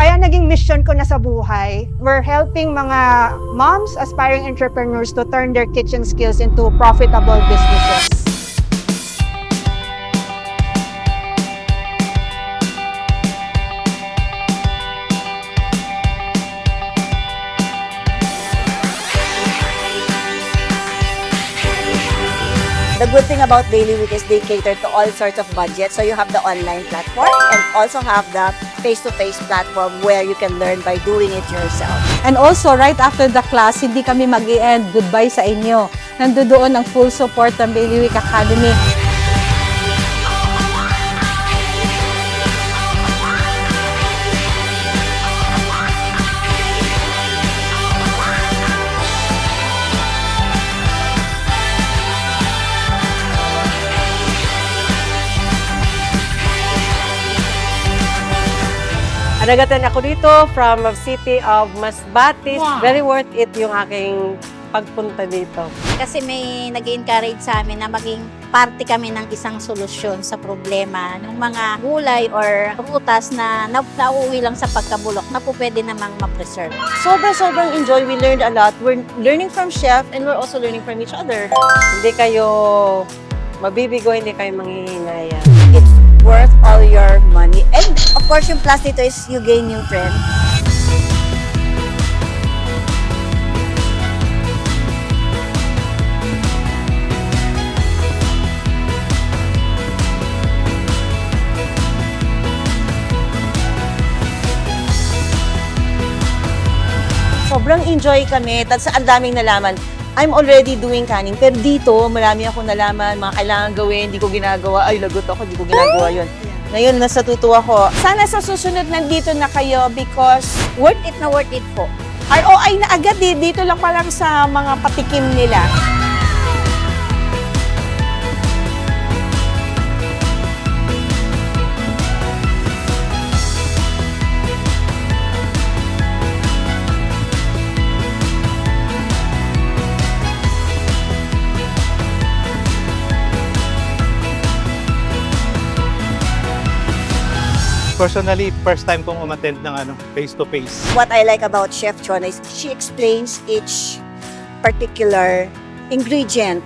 Kaya naging mission ko na sa buhay, we're helping mga moms, aspiring entrepreneurs to turn their kitchen skills into profitable businesses. The good thing about Daily Week is they cater to all sorts of budgets. So you have the online platform and also have the face-to-face platform where you can learn by doing it yourself. And also, right after the class, hindi kami mag-i-end goodbye sa inyo. Nandoon ang full support ng Daily Week Academy. Nagatan ako dito from city of Masbate. Wow. Very worth it yung aking pagpunta dito. Kasi may nag-encourage sa amin na maging parte kami ng isang solusyon sa problema ng mga gulay or prutas na nauuwi lang sa pagkabulok na po pwede namang ma-preserve. Sobrang enjoy. We learned a lot. We're learning from chef and we're also learning from each other. Hindi kayo mabibigo, hindi kayo manghihinayang. It's worth all your money. And of course, yung plus dito is you gain new friends. Sobrang enjoy kami. At sa ang daming nalaman. I'm already doing canning. Pero dito, marami akong nalaman, mga kailangan gawin, hindi ko ginagawa. Ay, lagot ako, hindi ko ginagawa yun. Ngayon, nasa tutuwa ko. Sana sa susunod nandito na kayo because Worth it na worth it po. ROI na agad eh. Dito lang pa lang sa mga patikim nila. Personally, first time kong umattend ng face-to-face. What I like about Chef Chona is she explains each particular ingredient,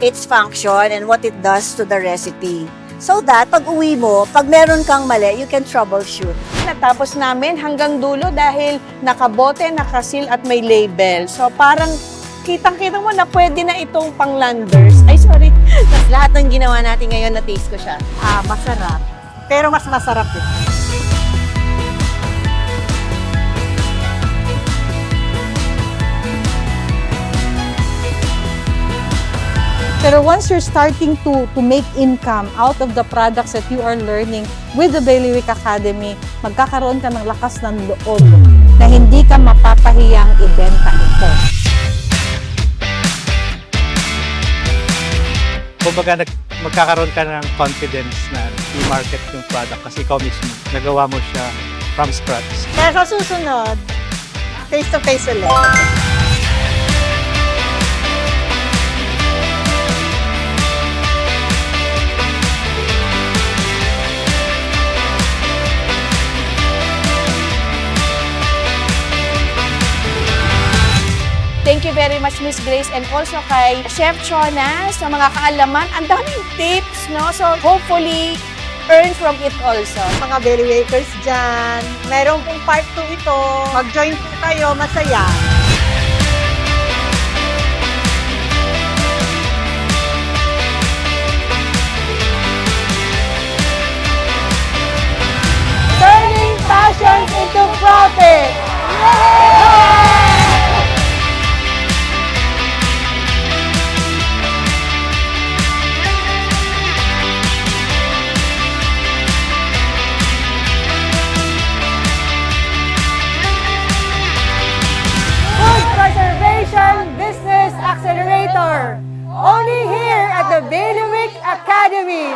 its function, and what it does to the recipe. So that, pag uwi mo, pag meron kang mali, you can troubleshoot. Natapos namin hanggang dulo dahil nakabote, nakasil at may label. So parang kitang-kita mo na pwede na itong pang-landers. Ay, sorry. Tapos lahat ng ginawa natin ngayon, na-taste ko siya. Masarap. Pero mas masarap din. Pero once you're starting to make income out of the products that you are learning with the Daily Week Academy, magkakaroon ka ng lakas ng loob na hindi ka mapapahiyang ibenta ito. Kumbaga, magkakaroon ka ng confidence na i-market yung product kasi ikaw mismo, nagawa mo siya from scratch. Kaya sa susunod, face-to-face ulit. Thank you very much, Miss Grace, and also kay Chef Chona sa mga kaalaman. Ang daming tips, no? So, hopefully, earn from it also. Mga belly wakers dyan, meron pong part 2 ito. Mag-join po kayo, masaya. Turning passion into profit! Yay! Food Preservation Business Accelerator. Only here at the Daily Week Academy.